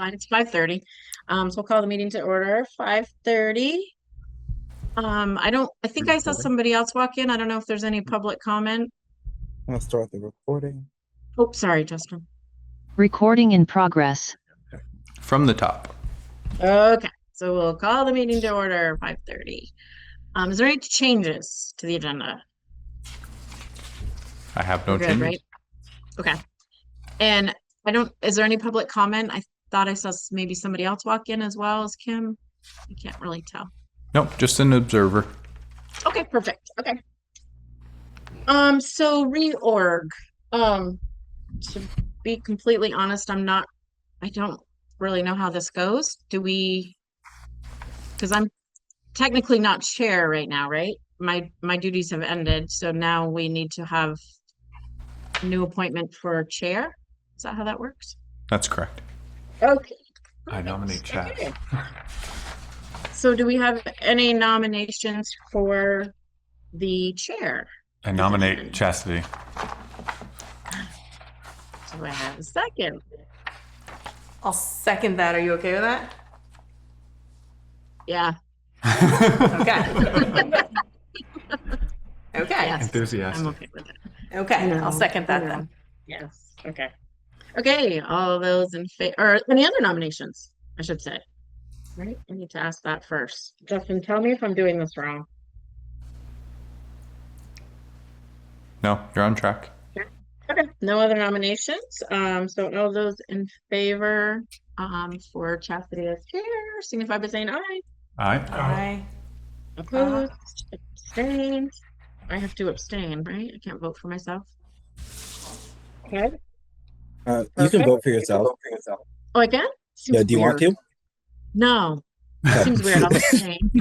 fine. It's 5:30. So we'll call the meeting to order, 5:30. I think I saw somebody else walk in. I don't know if there's any public comment. I'll start the recording. Oh, sorry, Justin. Recording in progress. From the top. Okay, so we'll call the meeting to order, 5:30. Is there any changes to the agenda? I have no Good, changes. right? Okay. And is there any public comment? I thought I saw maybe somebody else walk in as well as Kim. I can't really tell. Nope, just an observer. Okay, perfect. Okay. So reorg. To be completely honest, I don't really know how this goes. Because I'm technically not chair right now, right? My duties have ended, so now we need to have a new appointment for chair. Is that how that works? That's correct. Okay. I nominate Chad. Okay. So do we have any nominations for the chair? I nominate Chastity. Do I have a second? I'll second that. Are you okay with that? Yeah. Okay. Okay. Yes, Enthusiastic. I'm okay with it. Okay. No, I'll second that no. then. Yes. Okay. Okay. All those in favor, or any other nominations, I should say. Right. I need to ask that first. Justin, tell me if I'm doing this wrong. No, you're on track. Okay. No other nominations. So all those in favor, for Chastity as chair, signify by saying aye. Aye. Aye. Opposed, abstained. I have to abstain, right? I can't vote for myself. Okay. You Perfect. can vote for yourself. Oh, I can? Yeah, do you want to? No. That seems weird. I'll abstain.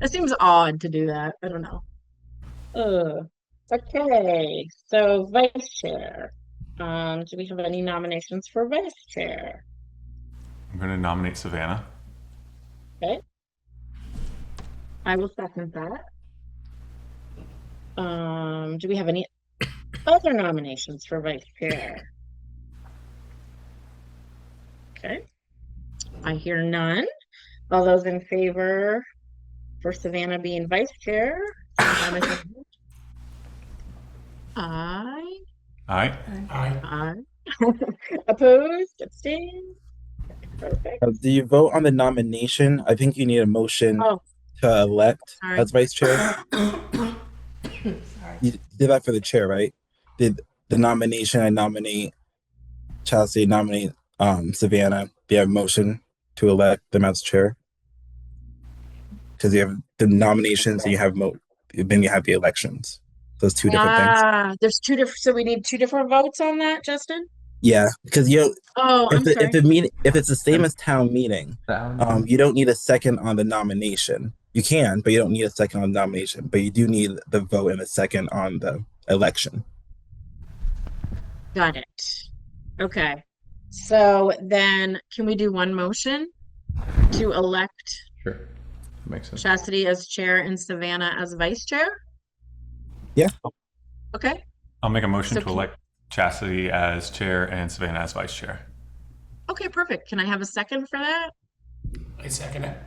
It seems odd to do that. I don't know. Okay. So vice chair. Do we have any nominations for vice chair? I'm going to nominate Savannah. Okay. I will second that. Do we have any other nominations for vice chair? Okay. I hear none. All those in favor for Savannah being vice chair? Aye. Aye. Aye. Opposed? Abstained? Perfect. Do you vote on the nomination? I think you need a motion to elect Sorry. as vice chair. You did that for the chair, right? Did the nomination, I nominate Chastity, nominate Savannah. Do you have a motion to elect them as chair? Because you have the nominations and you have then you have the elections. Those two different things. There's two different, so we need two different votes on that, Justin? Yeah, because I'm sorry. if it's the same as town meeting, you don't need a second on the nomination. You can, but you don't need a second on the nomination. But you do need the vote and a second on the election. Got it. Okay. So then can we do one motion to elect Sure. That makes sense. Chastity as chair and Savannah as vice chair? Yeah. Okay. I'll make a motion So to elect Chastity as chair and Savannah as vice chair. Okay, perfect. Can I have a second for that? I second it.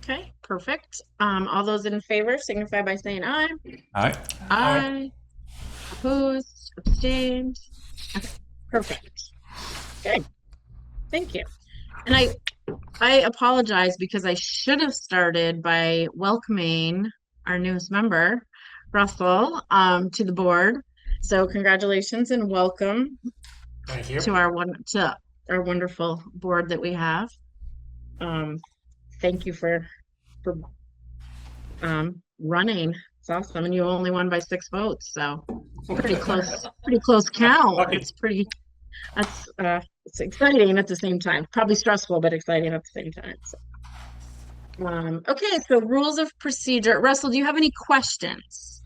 Okay, perfect. All those in favor signify by saying aye. Aye. Aye. Opposed, abstained. Okay, perfect. Okay. Thank you. And I apologize because I should have started by welcoming our newest member, Russell, to the board. So congratulations and welcome. Thank you. To our wonderful board that we have. Thank you for running. It's awesome, and you only won by 6 votes, so pretty close count. It's exciting at the same time. Probably stressful, but exciting at the same time. So. Okay, so rules of procedure. Russell, do you have any questions?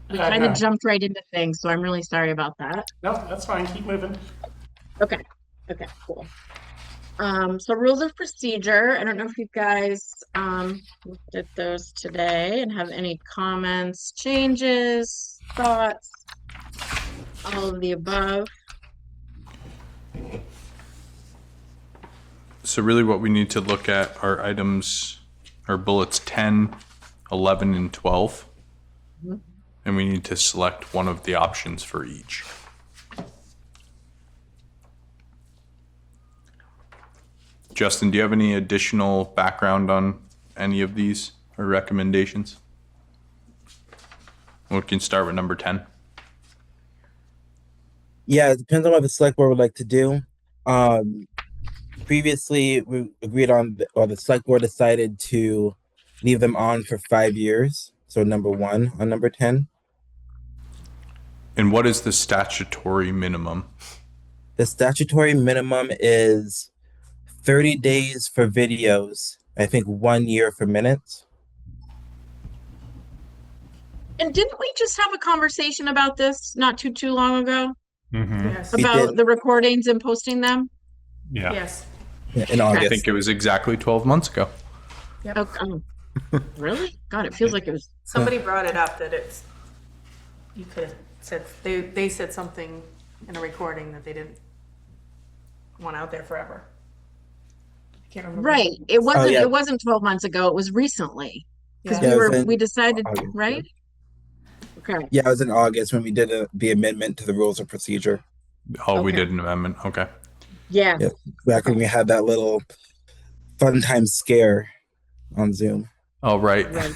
We kind of jumped right into things, so I'm really sorry about that. No, that's fine. Keep moving. Okay, cool. So rules of procedure. I don't know if you guys looked at those today and have any comments, changes, thoughts, all of the above. So really what we need to look at are items or bullets 10, 11, and 12. And we need to select one of the options for each. Justin, do you have any additional background on any of these or recommendations? We can start with number 10. Yeah, it depends on what the select board would like to do. Previously, we agreed on, or the select board decided to leave them on for 5 years. So number 1 on number 10. And what is the statutory minimum? The statutory minimum is 30 days for videos. I think 1 year for minutes. And didn't we just have a conversation about this not too long ago? Yes. We About did. the recordings and posting them? Yeah. Yes. In I August. think it was exactly 12 months ago. Oh, really? God, it feels like it was. Somebody brought it up that it's, you could have said, they said something in a recording that they didn't want out there forever. I can't remember. Right. It wasn't. yeah. It wasn't 12 months ago. It was recently because Yeah. Yeah, it was in we decided, August, right? Okay. Yeah, it was in August when we did the amendment to the rules of procedure. Oh, we Okay. did an amendment. Okay. Yeah. Yeah. Back when we had that little fun time scare on Zoom. Oh, right. Right.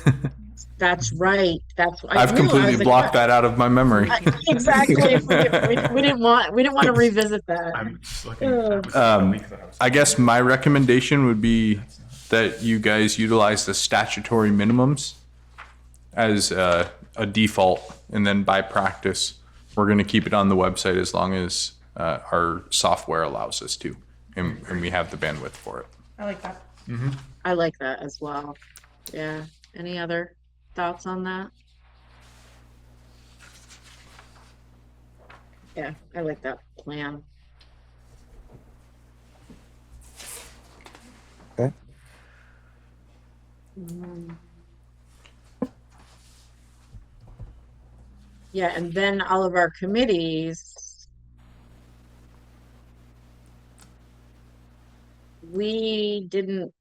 That's right. That's. I I've knew. I completely was like, blocked that out of my memory. Exactly. We didn't want. We didn't want to revisit that. I'm just looking. I guess my recommendation would be that you guys utilize the statutory minimums as a default, and then by practice, we're going to keep it on the website as long as our software allows us to, and we have the bandwidth for it. I like that. I like that as well. Yeah. Any other thoughts on that? Yeah, I like that plan. Okay. Yeah, and then all of our committees, we don't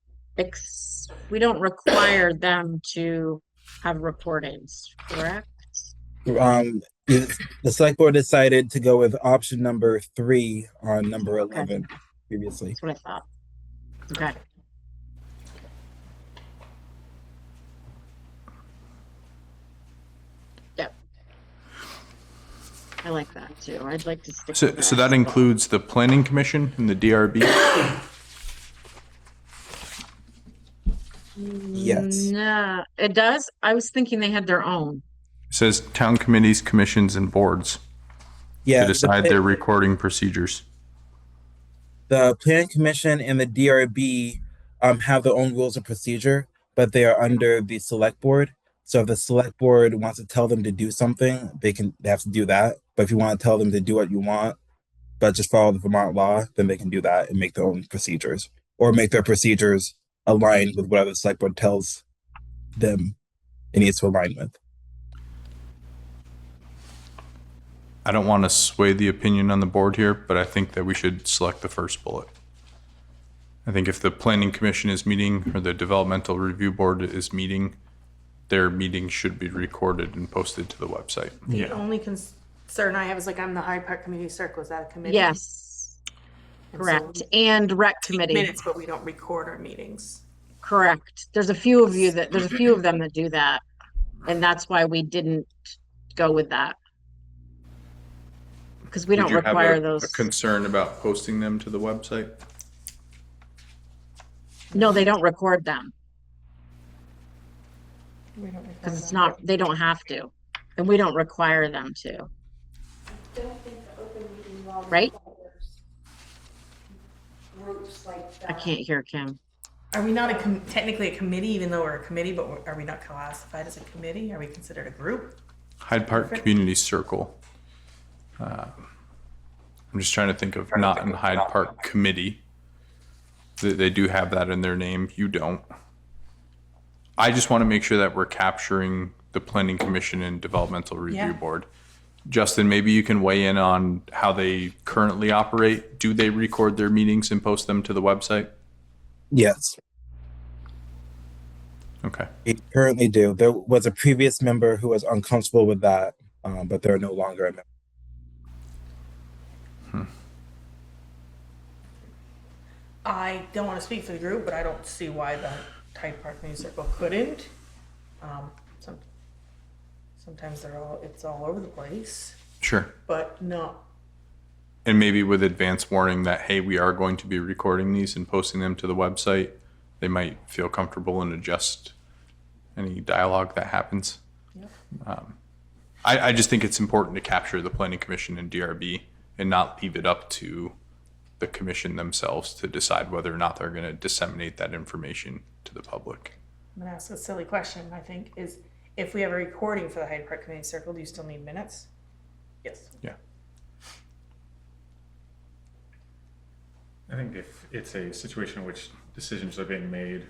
require them to have recordings, correct? The select board decided to go with option number 3 on number Okay. 11 previously. That's what I thought. Okay. Yep. I like that too. I'd like to stick So, with so that includes the Planning Commission and the DRB. Yes. No, it does. I was thinking they had their own. It says town committees, commissions, and boards Yeah, to decide their recording procedures. the planning commission and the DRB have their own rules of procedure, but they are under the select board. So if the select board wants to tell them to do something, they have to do that. But if you want to tell them to do what you want, but just follow the Vermont law, then they can do that and make their own procedures, or make their procedures align with whatever the select board tells them it needs to align with. I don't want to sway the opinion on the board here, but I think that we should select the first bullet. I think if the planning commission is meeting or the developmental review board is meeting, their meeting should be recorded and posted to the website. The Yeah. only concern I have is like, I'm the Hyde Park Community Circle. Is that a committee? Yes, And so correct. we And rec take committee. minutes, but we don't record our meetings. Correct. There's a few of them that do that. And that's why we didn't go with that. Because we Would don't you have require a those. concern about posting them to the website? No, they don't record them We don't record because it's them. not, they don't have to. And we don't require them to. Right? I can't hear Kim. Are we not technically a committee, even though we're a committee, but are we not classified as a committee? Are we considered a group? Hyde Park Community Circle. I'm just trying to think of not in Hyde Park Committee. They do have that in their name. You don't. I just want to make sure that we're capturing the Planning Commission and Developmental Review Yeah. Board. Justin, maybe you can weigh in on how they currently operate. Do they record their meetings and post them to the website? Yes, Okay. we currently do. There was a previous member who was uncomfortable with that, but they're no longer a member. I don't want to speak for the group, but I don't see why the Hyde Park Community Circle couldn't. Some, sometimes it's all over the place, Sure. but no. And maybe with advance warning that, hey, we are going to be recording these and posting them to the website, they might feel comfortable and adjust any dialogue that happens. Yep. I just think it's important to capture the Planning Commission and DRB and not leave it up to the commission themselves to decide whether or not they're going to disseminate that information to the public. I'm gonna ask a silly question, I think, is if we have a recording for the Hyde Park Community Circle, do you still need minutes? Yes. Yeah. I think if it's a situation in which decisions are being made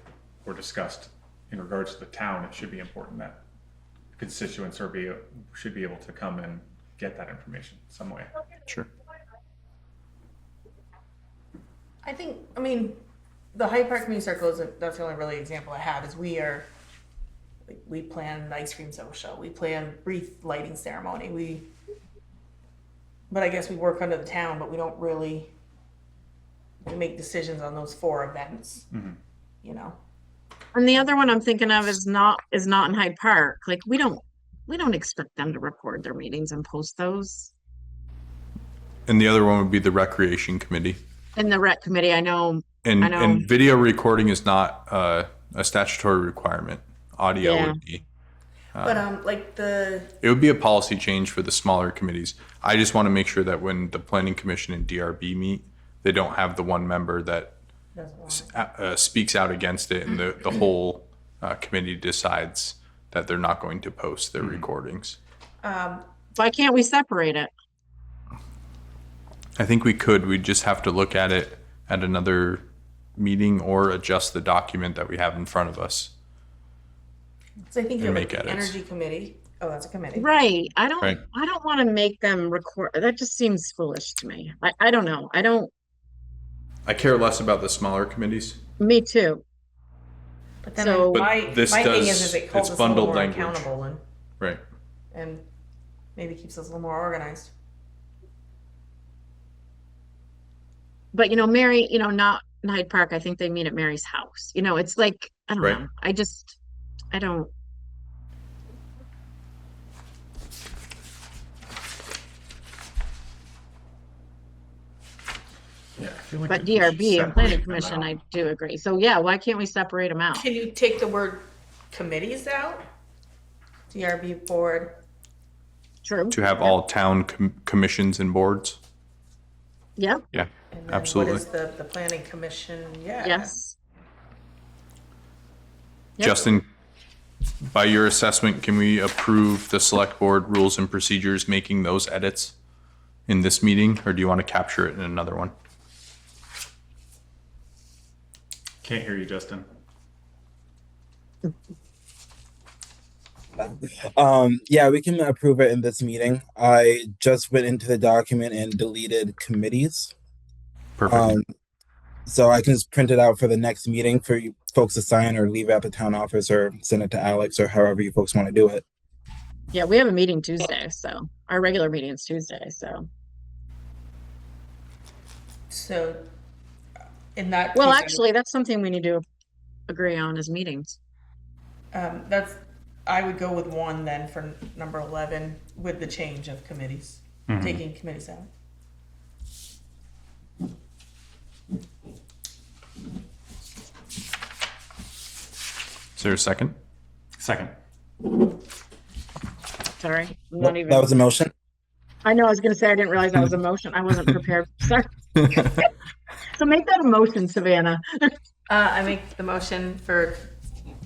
or discussed in regards to the town, it should be important that constituents should be able to come and get that information some way. Sure. I mean, the Hyde Park Community Circle that's the only really example I have is we plan an ice cream social, we plan wreath lighting ceremony, but I guess we work under the town, but we don't really make decisions on those 4 events, you know? And the other one I'm thinking of is not in Hyde Park. Like we don't expect them to record their meetings and post those. And the other one would be the Recreation Committee. In the rec committee, I know. And video recording is not a statutory requirement. Audio Yeah. would be. But like It would be a policy change for the smaller committees. I just want to make sure that when the Planning Commission and DRB meet, they don't have the one member that doesn't want it. speaks out against it, and the whole committee decides that they're not going to post their recordings. Why can't we separate it? I think we could. We'd just have to look at it at another meeting or adjust the document that we have in front of us. So I think you And have make the edits. energy committee. Oh, that's a committee. Right. I don't Right. want to make them record. That just seems foolish to me. I don't know. I care less about the smaller committees. Me too. But then So- But my this thing does- is it holds it's us a little bundled more language. accountable Right. and maybe keeps us a little more organized. But Mary, not in Hyde Park. I think they meet at Mary's house. It's like, I don't Right. know. I don't. Yeah, I feel like But if we should DRB and Planning separate them Commission, out. I do agree. So yeah, why can't we separate them out? Can you take the word committees out? DRB board. True. To have all town commissions and boards. Yep. Yeah, And then absolutely. What is the planning commission? Yeah. Yes. Yep. Justin, by your assessment, can we approve the select board rules and procedures making those edits in this meeting, or do you want to capture it in another one? Can't hear you, Justin. Yeah, we can approve it in this meeting. I just went into the document and deleted committees. Perfect. So I can just print it out for the next meeting for you folks to sign or leave it at the town office or send it to Alex or however you folks want to do it. Yeah, we have a meeting Tuesday, so our regular meeting is Tuesday, so. So in that Well, case, actually, that's something we need to agree on as meetings. I would go with 1 then for number 11 with the change of committees, taking committees out. Is there a second? Second. Sorry, I'm not even. That was a motion. I know, I was gonna say, I didn't realize that was a motion. I wasn't prepared. Sorry. So make that a motion, Savannah. I make the motion for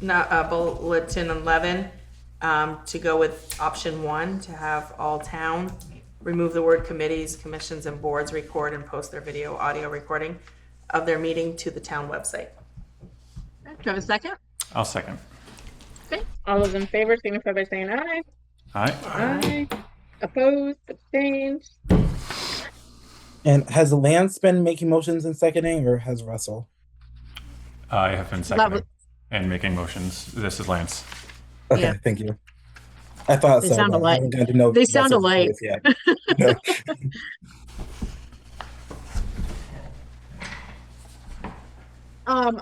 bulletin 11 to go with option 1 to have all town remove the word committees, commissions, and boards record and post their video, audio recording of their meeting to the town website. Do you have a second? I'll second. Okay, all those in favor signify by saying aye. Aye. Aye. Opposed, abstained. And has Lance been making motions and seconding, or has Russell? I have been seconding and making motions. This is Lance. Okay, Yeah. thank you. I thought They so. sound But I alike. haven't gotten to know They Wes's sound alike. voice yet. No.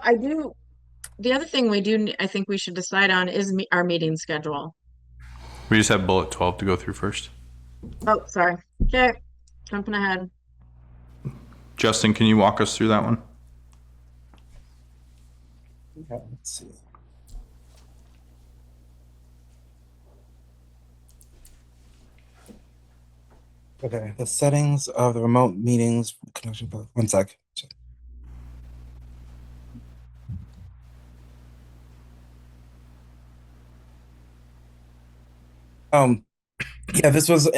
I do, the other thing I think we should decide on is our meeting schedule. We just have bullet 12 to go through first. Oh, sorry. Okay, jumping ahead. Justin, can you walk us through that one? Okay, let's see. Okay, the settings of the remote meetings connection. 1 sec. Yeah, this was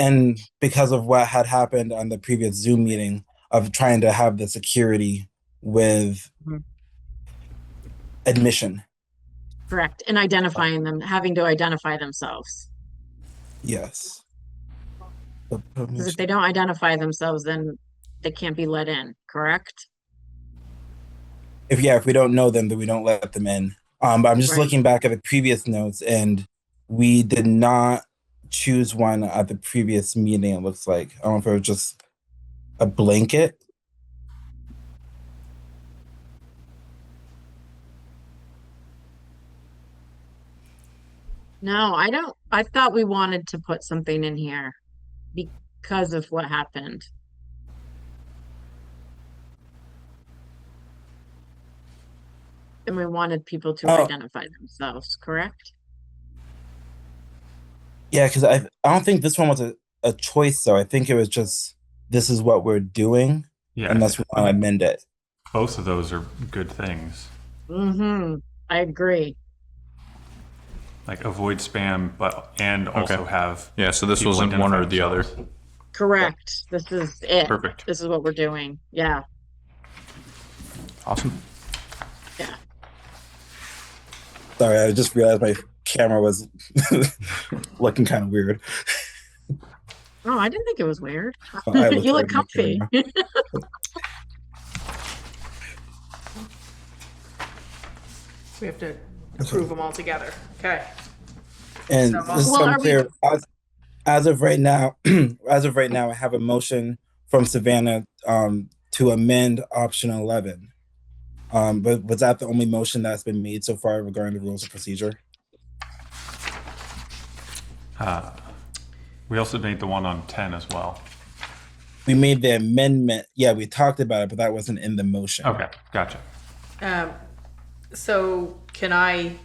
because of what had happened on the previous Zoom meeting of trying to have the security with Mhm. admission. Correct. And identifying them, having to identify themselves. Yes. Because if they don't identify themselves, then they can't be let in, correct? If we don't know them, then we don't let them in. But I'm just Right. looking back at the previous notes, and we did not choose one at the previous meeting. It looks like I don't know if it was just a blanket. No, I don't. I thought we wanted to put something in here because of what happened. And we wanted people to Oh. identify themselves, correct? Yeah, because I don't think this one was a choice, though. I think it was just this is what we're doing, Yeah, unless we want to amend it. both of those are good things. Mm-hmm. I agree. Like avoid spam, and also have Yeah, so this people wasn't one or identify the other. themselves. Correct. This is it. Perfect. This is what we're doing. Yeah. Awesome. Yeah. Sorry, I just realized my camera was looking kind of weird. Oh, I didn't think it was weird. I looked You right look at my comfy. camera. We have to approve them all together. Okay. And So- just so Well, I'm are we- clear, as of right now, I have a motion from Savannah to amend option 11. But was that the only motion that's been made so far regarding the rules of procedure? We also made the one on 10 as well. We made the amendment. Yeah, we talked about it, but that wasn't in the motion. Okay, gotcha. So can I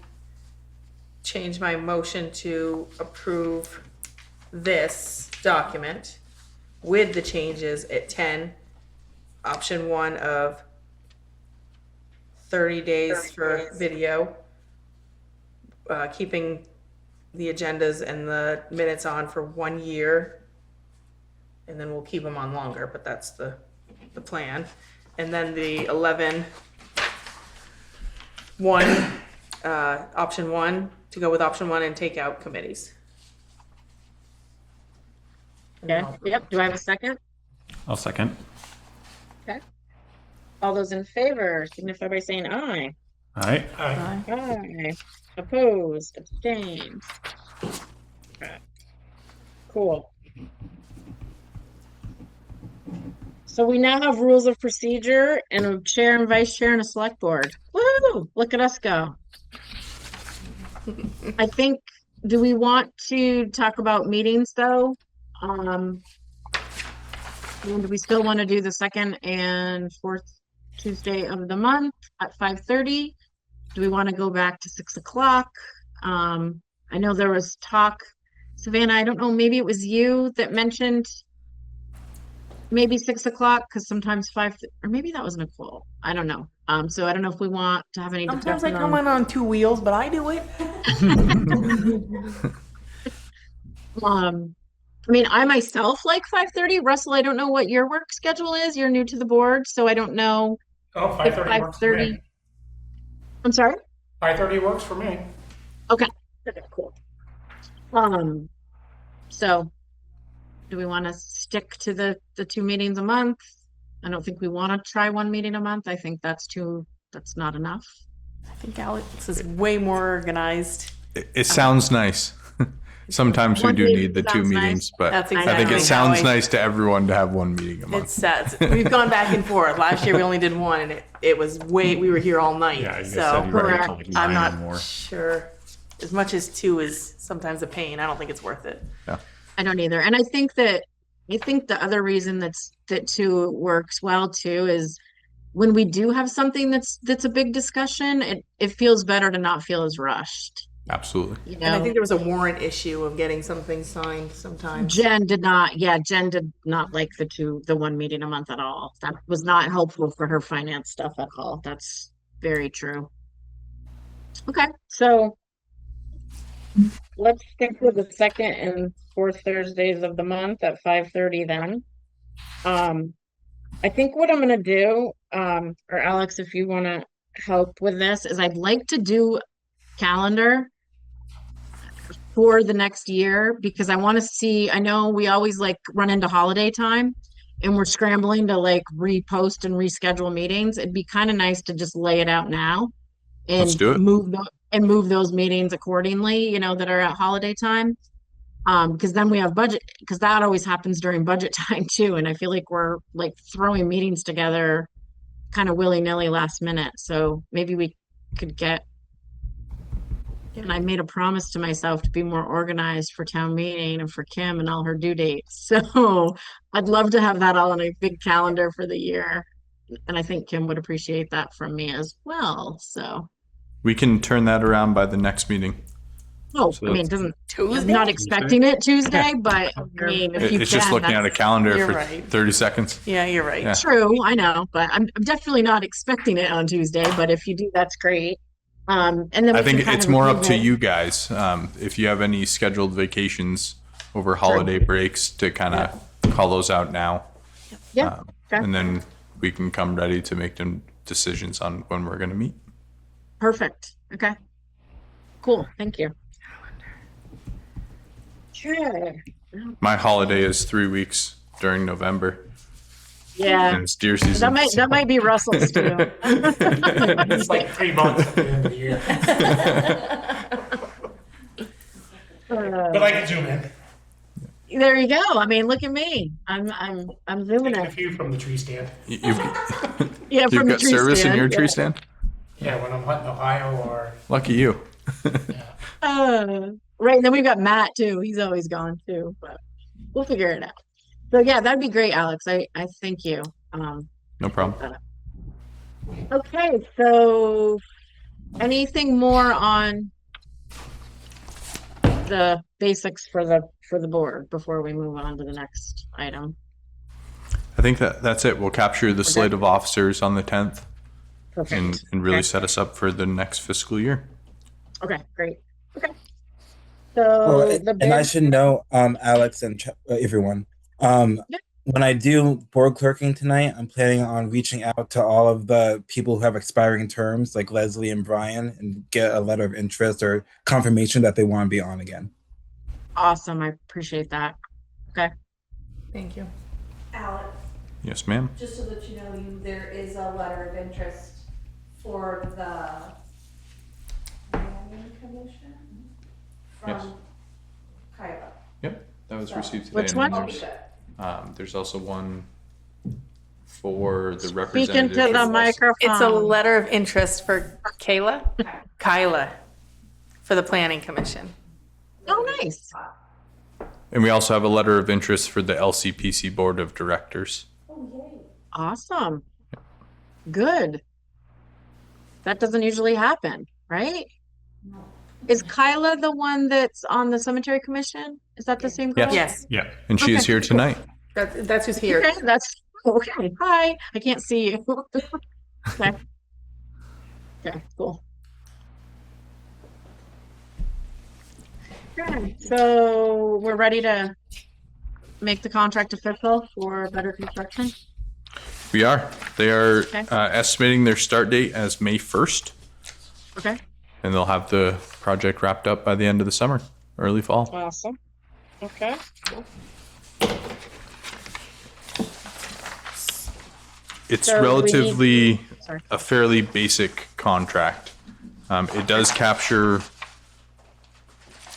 change my motion to approve this document with the changes at 10, option 1 of 30 days for video, keeping the agendas and the minutes on for 1 year, and then we'll keep them on longer, but that's the plan. And then the 11, option 1, to go with option 1 and take out committees. Okay. Yep. Do I have a second? I'll second. Okay. All those in favor signify by saying aye. All right. Aye. Aye. Opposed, abstained. Okay. Cool. So we now have rules of procedure and a chair and vice chair and a select board. Woo! Look at us go. I think, do we want to talk about meetings though? And do we still want to do the second and fourth Tuesday of the month at 5:30? Do we want to go back to 6 o'clock? I know there was talk, Savannah, I don't know, maybe it was you that mentioned maybe 6 o'clock, because sometimes or maybe that was Nicole. I don't know. So I don't know if we want to have any Sometimes I discussion come in on 2 wheels, but I do it. I mean, I myself like 5:30. Russell, I don't know what your work schedule is. You're new to the board, so I don't know. Oh, 5:30 works for 5:30. me. I'm sorry? 5:30 works for me. Okay, cool. So do we want to stick to the 2 meetings a month? I don't think we want to try 1 meeting a month. I think that's not enough. I think Alex is way more organized. It sounds nice. Sometimes we One do meeting need the two sounds nice. meetings, but That's I think exactly it how sounds I- nice to everyone to have one meeting a month. It's sad. We've gone back and forth. Last year we only did one, and it was we were here all night. Yeah, you guys so said you were Correct. until like I'm 9 or not more. sure. As much as 2 is sometimes a pain, I don't think it's worth it. I don't either. And I think the other reason that 2 works well too is when we do have something that's a big discussion, it feels better to not feel as rushed. Absolutely. You And I know, think there was a warrant issue of getting something signed sometimes. Jen did not like the 1 meeting a month at all. That was not helpful for her finance stuff at all. That's very true. Okay, so let's stick with the second and fourth Thursdays of the month at 5:30 then. I think what I'm gonna do, or Alex, if you wanna help with this, is I'd like to do calendar for the next year because I want to see, I know we always like run into holiday time and we're scrambling to like repost and reschedule meetings. It'd be kind of nice to just lay it out now and Let's do it. move those meetings accordingly, you know, that are at holiday time. Because then we have budget, because that always happens during budget time too. And I feel like we're like throwing meetings together kind of willy-nilly last minute. So maybe we could get, and I made a promise to myself to be more organized for town meeting and for Kim and all her due dates. So I'd love to have that all on a big calendar for the year. And I think Kim would appreciate that from me as well. So, We can turn that around by the next meeting. oh, So I mean, it that's- doesn't, I'm Tuesday? not expecting it Tuesday, but I mean, if you It's just can, looking at a that's calendar You're for right. 30 seconds. Yeah, you're right. Yeah. true. I know, but I'm definitely not expecting it on Tuesday, but if you do, that's great. And then we I think can kind it's of more review up to it. you guys. If you have any scheduled vacations over holiday breaks to kind of call those out now. Yeah, okay. And then we can come ready to make them decisions on when we're going to meet. Perfect. Okay. Cool. Thank you. Okay. My holiday is 3 weeks during November. Yeah. And it's deer season. That might be Russell's too. It's like 3 months at the end of the year. But I can zoom in. There you go. I mean, look at me. I'm zooming Taking a it. few from the tree stand. You've, Yeah, you've from the got tree service stand. in your tree Yeah. stand? Yeah, when I'm hunting Ohio or, Lucky you. yeah. Right. And then we've got Matt too. He's always gone too, but we'll figure it out. So yeah, that'd be great, Alex. I thank you. No problem. Okay, so anything more on the basics for the board before we move on to the next item? I think that's it. We'll capture the slate of officers on the 10th Perfect. and really Okay. set us up for the next fiscal year. Okay, great. Okay. Oh, So the and I bid, should know, Alex and everyone, when I do board clerking tonight, I'm planning on reaching out to all of the people who have expiring terms, like Leslie and Brian, and get a letter of interest or confirmation that they want to be on again. awesome. I appreciate that. Okay. Thank you. Alex, Yes, ma'am. just so that you know, there is a letter of interest for the planning commission Yes. from Kyla. Yep, that was received today. Which in one? the Okay, news. good. There's also one for the Speak representative. into the microphone. It's a letter of interest for Kyla, for the planning commission. Oh, nice. And we also have a letter of interest for the LCPC Board of Directors. Oh, yay. Awesome. Good. That doesn't usually happen, right? No. Is Kyla the one that's on the cemetery commission? Is that the same girl? Yes, Yeah. And she is Okay, here cool. tonight. that's who's here. Okay, that's okay. Hi. I can't see you. Okay. Okay, cool. Okay, so we're ready to make the contract official for Better Construction? We are. They are Okay. estimating their start date as May 1st, Okay, and they'll have the project wrapped up by the end of the summer, early fall. awesome. Okay. It's So we need- relatively Sorry. a fairly basic contract. It does capture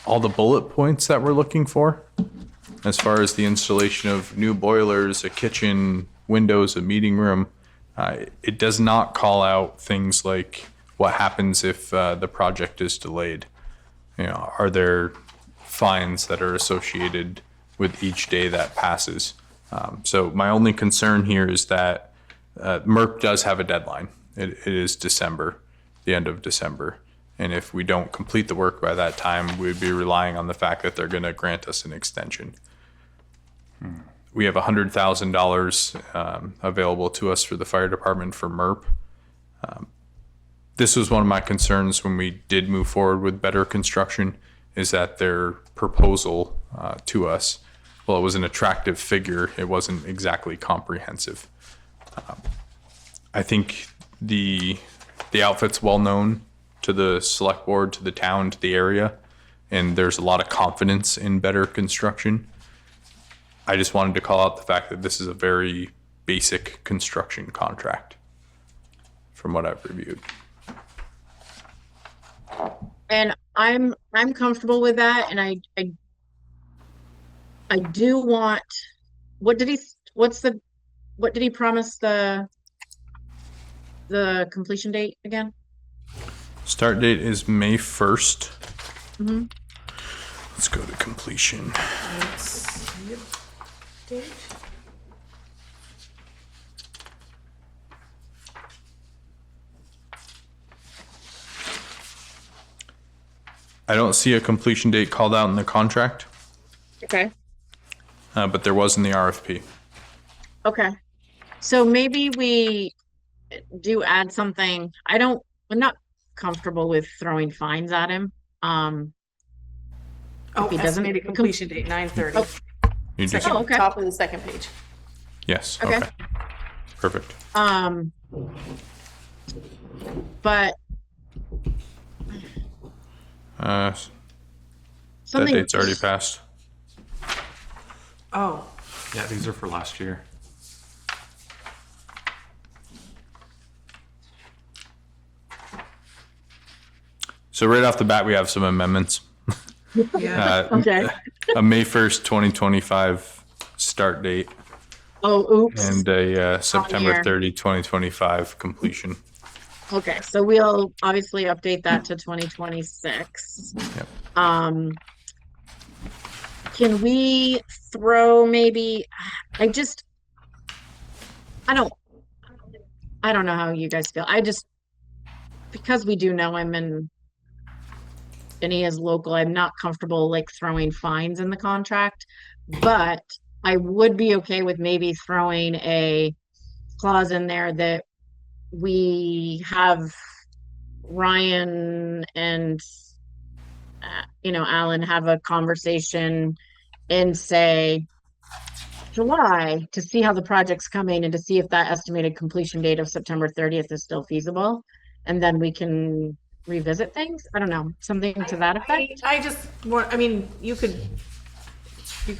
all the bullet points that we're looking for, as far as the installation of new boilers, a kitchen, windows, a meeting room. It does not call out things like what happens if the project is delayed. Are there fines that are associated with each day that passes? So my only concern here is that MERP does have a deadline. It is December, the end of December. And if we don't complete the work by that time, we'd be relying on the fact that they're going to grant us an extension. We have $100,000 available to us for the fire department for MERP. This was one of my concerns when we did move forward with Better Construction, is that their proposal to us, well, it was an attractive figure. It wasn't exactly comprehensive. I think the outfit's well known to the select board, to the town, to the area, and there's a lot of confidence in Better Construction. I just wanted to call out the fact that this is a very basic construction contract from what I've reviewed. And I'm comfortable with that, and I do want, what did he promise the completion date again? Start date is May 1st. Mm-hmm. Let's go to completion. I don't see a completion date called out in the contract, Okay. but there was in the RFP. Okay. So maybe we do add something. I'm not comfortable with throwing fines at him. If he doesn't Estimated completion date 9:30. You just, Oh, okay. Top of the second page. yes, Okay. okay. Perfect. But That something date's already passed. Oh, Yeah, these are for last year. So right off the bat, we have some amendments. yeah. Okay. A May 1st, 2025 start date Oh, oops. and a September here. 30, 2025 completion. Okay, so we'll obviously update that to 2026. Yep. Can we throw maybe, I don't know how you guys feel. Because we do know him and he is local, I'm not comfortable like throwing fines in the contract, but I would be okay with maybe throwing a clause in there that we have Ryan and Alan have a conversation in say July to see how the project's coming and to see if that estimated completion date of September 30th is still feasible, and then we can revisit things. I don't know, something to that effect. I just want, you could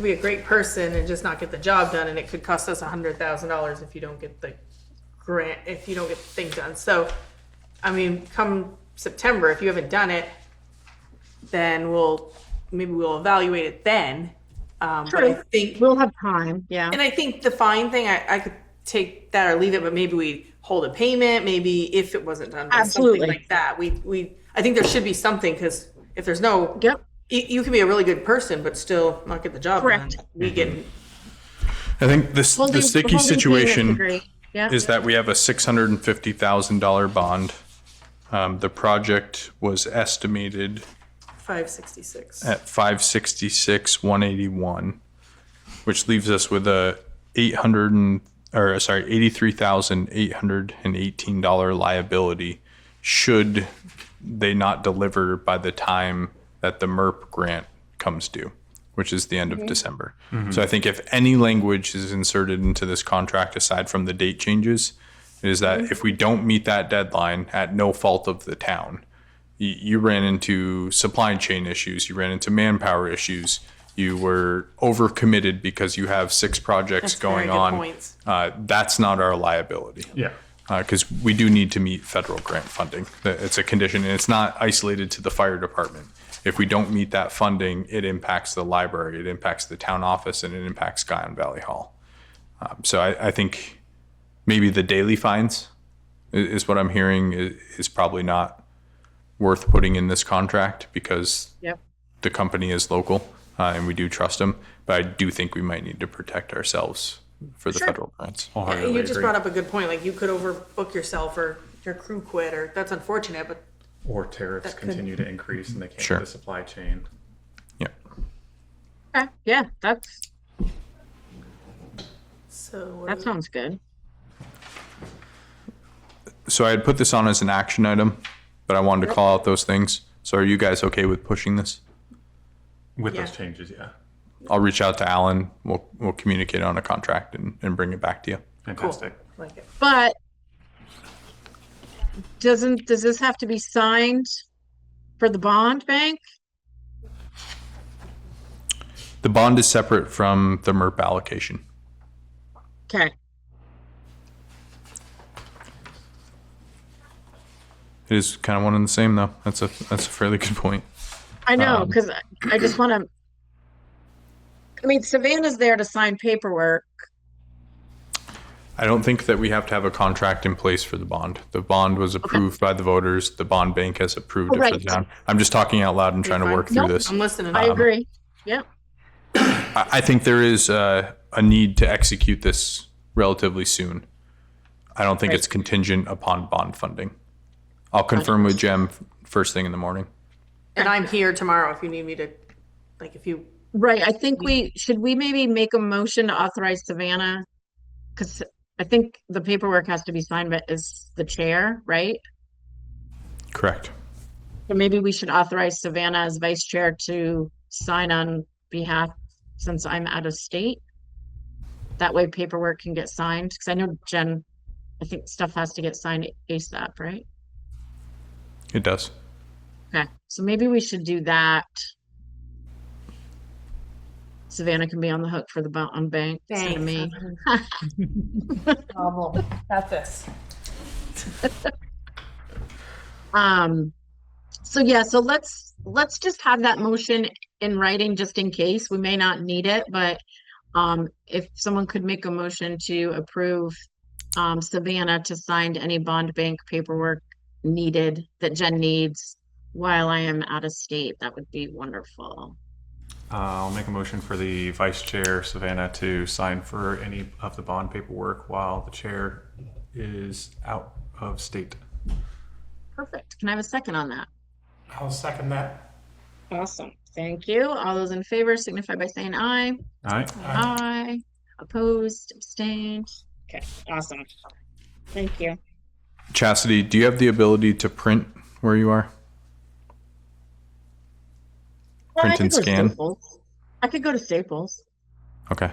be a great person and just not get the job done, and it could cost us $100,000 if you don't get the grant, if you don't get the thing done. So, come September, if you haven't done it, then we'll evaluate it then. But I think We'll have time, yeah. And I think the fine thing, I could take that or leave it, but maybe we hold a payment, maybe if it wasn't done, by Absolutely. something like that. I think there should be something, because if there's no, Yep. you can be a really good person, but still not get the job Correct. done. We get, I think the sticky Holding payments situation agree. Yeah. is that we have a $650,000 bond. The project was estimated 566. at 566,181, which leaves us with a $83,818 liability should they not deliver by the time that the MERP grant comes due, which is the end of December. So I think if any language is inserted into this contract aside from the date changes, is that if we don't meet that deadline at no fault of the town, you ran into supply chain issues, you ran into manpower issues, you were overcommitted because you have 6 projects That's very going good on. points. That's not our liability. Yeah. because we do need to meet federal grant funding. It's a condition, and it's not isolated to the fire department. If we don't meet that funding, it impacts the library, it impacts the town office, and it impacts Scion Valley Hall. So I think maybe the daily fines is what I'm hearing is probably not worth putting in this contract because Yep. the company is local and we do trust them. But I do think we might need to protect ourselves for the federal grants. Wholeheartedly You just agree. brought up a good point, like you could overbook yourself or your crew quit, or that's unfortunate, but Or tariffs That could- continue to increase and they can't Sure. get the supply chain. Yeah. Okay, yeah, that that sounds good. So I had put this on as an action item, but I wanted to call out those things. So are you guys okay with pushing this? With Yeah. those changes, yeah. I'll reach out to Alan. We'll communicate on a contract and bring it back to you. Fantastic. like it. But does this have to be signed for the bond bank? The bond is separate from the MERP allocation. Okay, It is kind of one and the same, though. That's a fairly good point. I know, because I just want to, I mean, Savannah's there to sign paperwork. I don't think that we have to have a contract in place for the bond. The bond was approved by the voters. The bond bank has approved it for the Right. town. I'm just talking out loud and trying to work through Nope. this. I'm listening. I agree. Yep. I think there is a need to execute this relatively soon. I don't think Right. it's contingent upon bond funding. I'll confirm with Jem first thing in the morning. And I'm here tomorrow if you need me to, like, if you, Right, I think should we maybe make a motion to authorize Savannah? Because I think the paperwork has to be signed by as the chair, right? Correct. So maybe we should authorize Savannah as vice chair to sign on behalf, since I'm out of state. That way paperwork can get signed, because I know Jen, I think stuff has to get signed ASAP, right? It does. Okay, so maybe we should do that. Savannah can be on the hook for the bond bank instead of me. problem. Got this. So yeah, so let's just have that motion in writing just in case. We may not need it, but if someone could make a motion to approve Savannah to sign any bond bank paperwork needed that Jen needs while I am out of state, that would be wonderful. I'll make a motion for the vice chair, Savannah, to sign for any of the bond paperwork while the chair is out of state. Perfect. Can I have a second on that? I'll second that. Awesome. Thank you. All those in favor signify by saying aye. All right. Aye. Opposed, abstained. Okay, awesome. Thank you. Chastity, do you have the ability to print where you are? Well, I Print and could go to scan? Staples. I could go to Staples. Okay.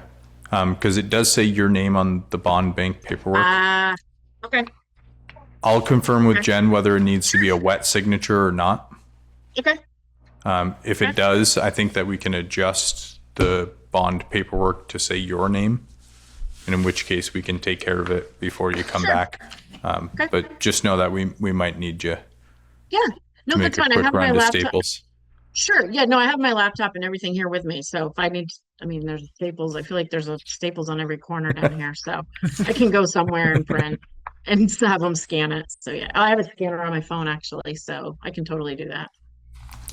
Because it does say your name on the bond bank paperwork. Okay, I'll confirm with okay. Jen whether it needs to be a wet signature or not. okay. If Okay. it does, I think that we can adjust the bond paperwork to say your name, and in which case we can take care of it before you come Sure. back. Okay. But just know that we might need you Yeah, no, to make that's a fine. I quick have my run to laptop. Staples. Sure, yeah, no, I have my laptop and everything here with me. So if I need, I mean, there's Staples. I feel like there's a Staples on every corner down here. So I can go somewhere and print and have them scan it. So yeah, I have a scanner on my phone actually, so I can totally do that.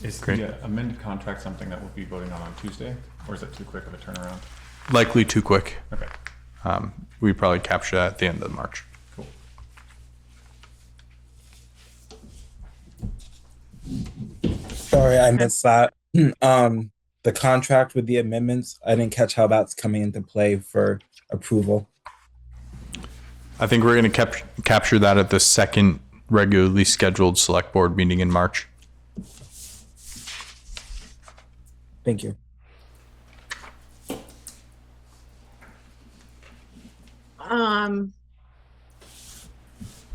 Is Great. the amended contract something that we'll be voting on Tuesday, or is it too quick of a turnaround? Likely too quick. Okay, We'd probably capture that at the end of March. cool. Sorry, I missed that. The contract with the amendments, I didn't catch how that's coming into play for approval. I think we're going to capture that at the second regularly scheduled select board meeting in March. Thank you.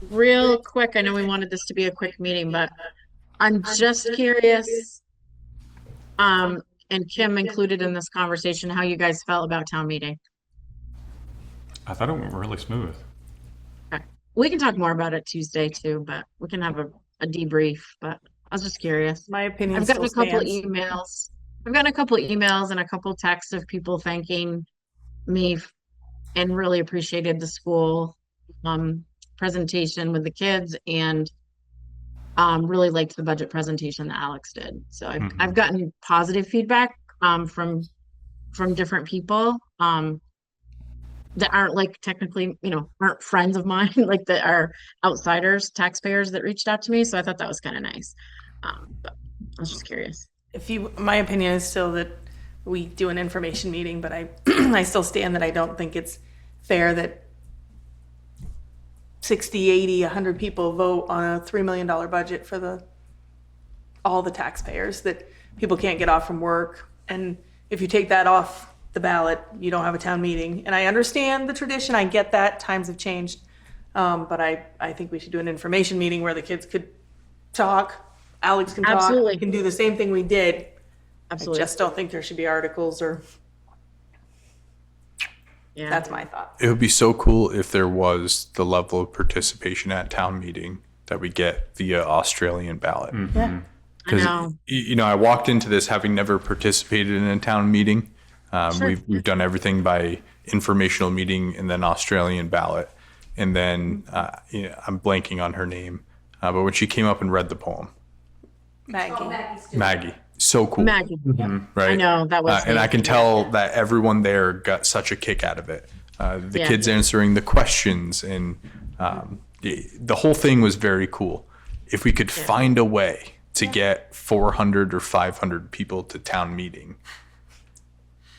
Real quick, I know we wanted this to be a quick meeting, but I'm just curious, and Kim included in this conversation, how you guys felt about town meeting. I thought it went really smooth. we can talk more about it Tuesday too, but we can have a debrief, but I was just curious. My opinion I've gotten still a couple stands. emails. I've gotten a couple emails and a couple texts of people thanking me and really appreciated the school presentation with the kids and really liked the budget presentation that Alex did. So I've gotten positive feedback from different people that aren't like technically, aren't friends of mine, like that are outsiders, taxpayers that reached out to me. So I thought that was kind of nice. But I was just curious. My opinion is still that we do an information meeting, but I still stand that I don't think it's fair that 60, 80, 100 people vote on a $3 million budget for all the taxpayers, that people can't get off from work. And if you take that off the ballot, you don't have a town meeting. And I understand the tradition. I get that. Times have changed. But I think we should do an information meeting where the kids could talk. Alex can talk. Absolutely. We can do the same thing we did. Absolutely. I just don't think there should be articles or. Yeah. That's my thought. It would be so cool if there was the level of participation at town meeting that we get via Australian ballot. Yeah. I know. Because, I walked into this having never participated in a town meeting. We've done everything by informational meeting and then Australian ballot. And then I'm blanking on her name. But when she came up and read the poem, Maggie, so cool. Maggie. Right? I know, that was and I neat. can tell that everyone there got such a kick out of it. The Yeah. kids answering the questions and the whole thing was very cool. If we could find a way to get 400 or 500 people to town meeting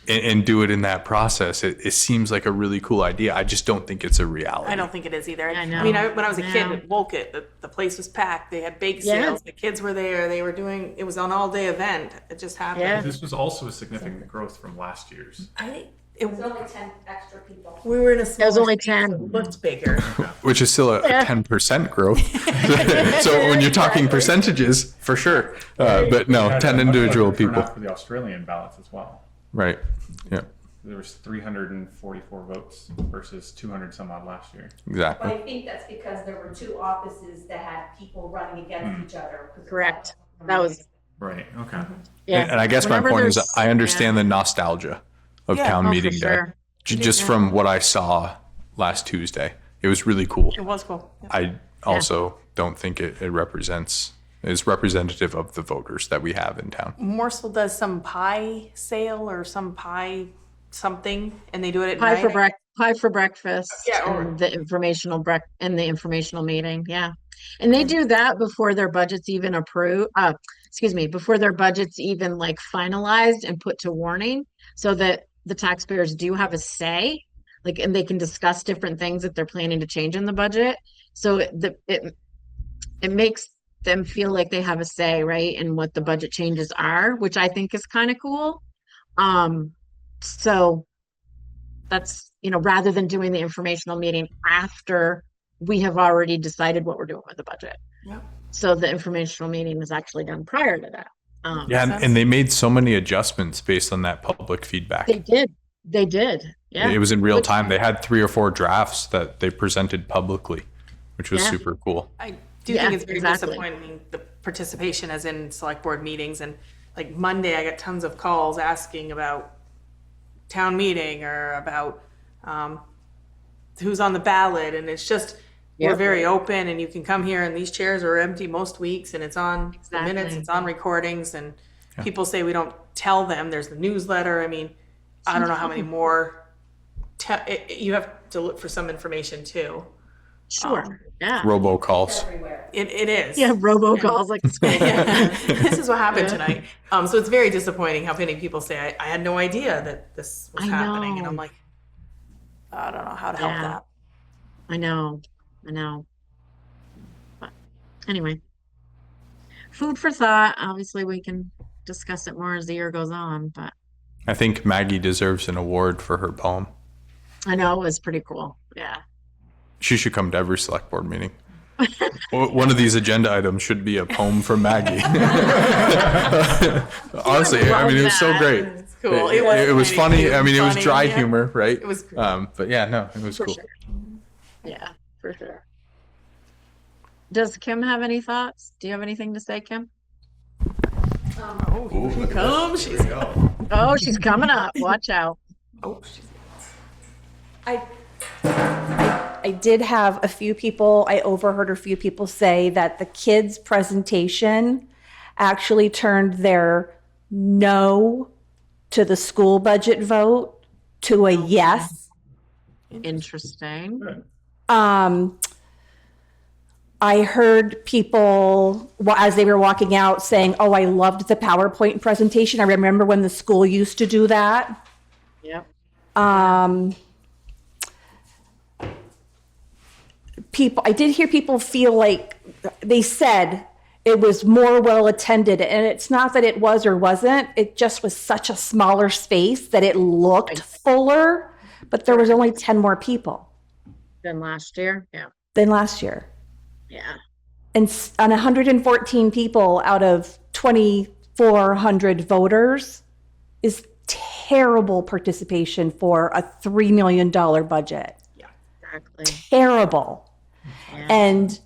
and do it in that process, it seems like a really cool idea. I just don't think it's a reality. I don't think it is either. I know. mean, when I was a kid Yeah. at Wolcott, the place was packed. They had bake Yeah. sales. The kids were there. It was an all-day event. It just happened. Yeah. This was also a significant growth from last year's. It was only 10 extra people. We were in a small was only space, 10. It looked bigger. Which is still a 10% growth. So when you're talking percentages, for sure. But no, Yeah, 10 much individual larger turnout people. for the Australian ballots as well. Right. Yeah, There was 344 votes versus 200 some odd last year. But exactly. I think that's because there were two offices that had people running against each other. 'cause of Correct. That was, Right. Okay. yeah. And I guess my Whenever point is there's- I understand the nostalgia of Yeah. town Oh, for meeting day. sure. Just from what I saw last Tuesday, it was really cool. It was cool. Yeah. I also don't think it is representative of the voters that we have in town. Morsel does some pie sale or some pie something, and they do it at Pie for night. pie for breakfast. Yeah, or- And the informational meeting. Yeah. And they do that before their budget's even approved. Before their budget's even like finalized and put to warning, so that the taxpayers do have a say, like, and they can discuss different things that they're planning to change in the budget. So it makes them feel like they have a say, right, in what the budget changes are, which I think is kind of cool. So that's, rather than doing the informational meeting after we have already decided what we're doing with the budget. Yep. So the informational meeting is actually done prior to that. Yeah, and they made so many adjustments based on that public feedback. They did. Yeah. It was in real Which- time. They had 3 or 4 drafts that they presented publicly, which was Yeah. super cool. I do Yeah, think it's very exactly. disappointing, the participation as in select board meetings. And like Monday, I got tons of calls asking about town meeting or about who's on the ballot. And it's just, we're Yep. very open and you can come here and these chairs are empty most weeks and it's on the minutes, Exactly. it's on recordings, and people say we don't tell them. There's the newsletter. I mean, I don't know how many more. You have to look for some information too. Sure. Yeah. Robocalls. Everywhere. It is. Yeah. Robocalls like the school. This is what happened tonight. So it's very disappointing how many people say, I had no idea that this was I happening. And know. I'm like, I don't know how to help Yeah. that. I know. But anyway, food for thought. Obviously, we can discuss it more as the year goes on, but I think Maggie deserves an award for her poem. I know it was pretty cool. Yeah. She should come to every select board meeting. One of these agenda items should be a poem from Maggie. Honestly, I mean, it was so that. great. It's cool. It was funny. I mean, it was funny, dry yeah. humor, right? It was great. But yeah, no, it was For cool. sure. Yeah, for sure. Does Kim have any thoughts? Do you have anything to say, Kim? Oh, here she comes. She's, Oh, she's coming up. Watch out. oh, she's. I did have a few people, I overheard a few people say that the kids' presentation actually turned their no to the school budget vote to a yes. Interesting. I heard people, as they were walking out, saying, oh, I loved the PowerPoint presentation. I remember when the school used to do that. Yep. I did hear people feel like they said it was more well attended, and it's not that it was or wasn't. It just was such a smaller space that it looked fuller, but there was only 10 more people Than last year. Yeah. than last year. Yeah. And on 114 people out of 2,400 voters is terrible participation for a $3 million budget. Exactly. Terrible. Yeah. And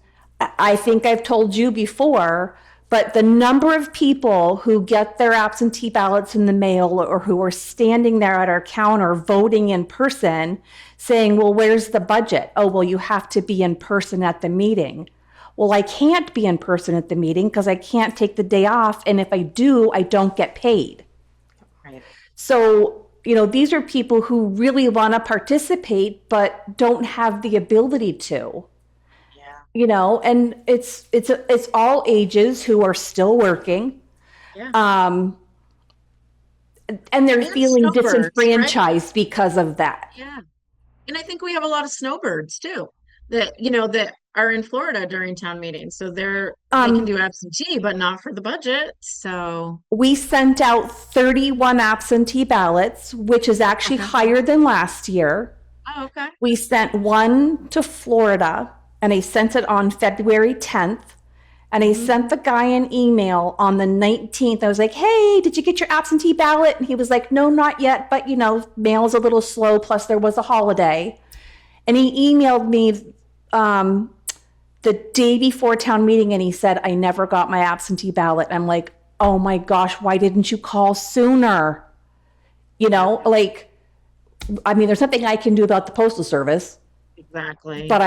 I think I've told you before, but the number of people who get their absentee ballots in the mail or who are standing there at our counter voting in person saying, well, where's the budget? Oh, well, you have to be in person at the meeting. Well, I can't be in person at the meeting because I can't take the day off. And if I do, I don't get paid. Right. So, you know, these are people who really want to participate, but don't have the ability to. You know, and it's all ages who are still working. Yeah. And they're And feeling snowbirds, disenfranchised because of that. Yeah. And I think we have a lot of snowbirds too that, that are in Florida during town meetings. So they can do absentee, but not for the budget. So We sent out 31 absentee ballots, which is actually higher than last year. oh, okay. We sent one to Florida, and I sent it on February 10th. And I sent the guy an email on the 19th. I was like, hey, did you get your absentee ballot? And he was like, no, not yet. But, mail's a little slow. Plus, there was a holiday. And he emailed me the day before town meeting, and he said, I never got my absentee ballot. I'm like, oh my gosh, why didn't you call sooner? There's nothing I can do about the Postal Service. Exactly. But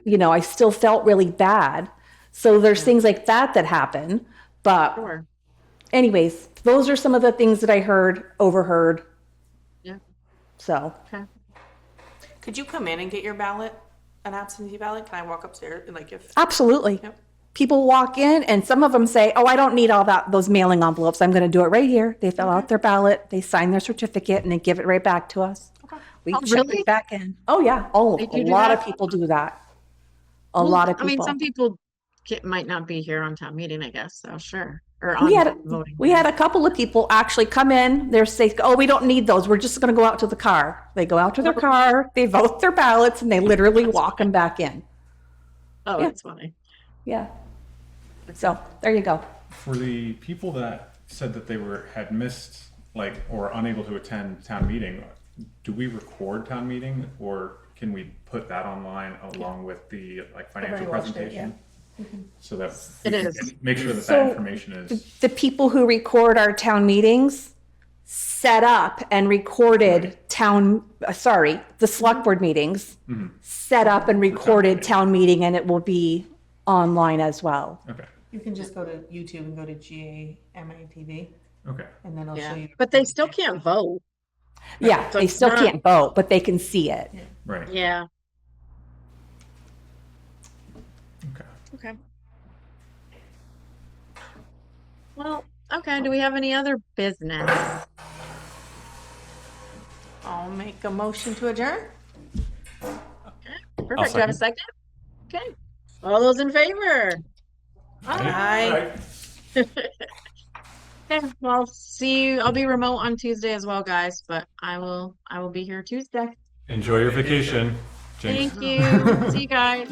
yeah. I still felt really bad. So there's things like that happen. But Sure. anyways, those are some of the things that I overheard. Yeah. So Okay. Could you come in and get your ballot, an absentee ballot? Can I walk upstairs and absolutely. Yep. People walk in and some of them say, oh, I don't need all those mailing envelopes. I'm going to do it right here. They fill out their ballot, they sign their certificate, and they give it right back to us. We Oh, ship really? it back in. Oh, yeah. Oh, They a do lot that? of people do that. A Well, lot of I mean, people. some people might not be here on town meeting, I guess. So sure. Or on We had voting. a couple of people actually come in. They're saying, "Oh, we don't need those. We're just going to go out to the car." They go out to their car, they vote their ballots, and they literally walk them back in. Oh, yeah. that's funny. Yeah. So there you go. For the people that said that they had missed, or unable to attend town meeting, do we record town meeting, or can we put that online along with the financial watched it, presentation? So that It we can is. make sure that So, that information is. The people who record our town meetings set up and recorded the select board meetings, set up and recorded town meeting, and it will be online as well. Okay. You can just go to YouTube and go to GMATV, Okay. and then it'll show Yeah. you. But they still can't vote. Yeah, So they it's still not- can't vote, but they can see it. Right. Yeah. Okay. Okay. Well, okay. Do we have any other business? I'll make a motion to adjourn. Perfect. Do you have a second? Okay. All those in favor? Aye. Okay. Well, see you. I'll be remote on Tuesday as well, guys, but I will be here Tuesday. Enjoy your vacation, Jinx. Thank you. See you guys.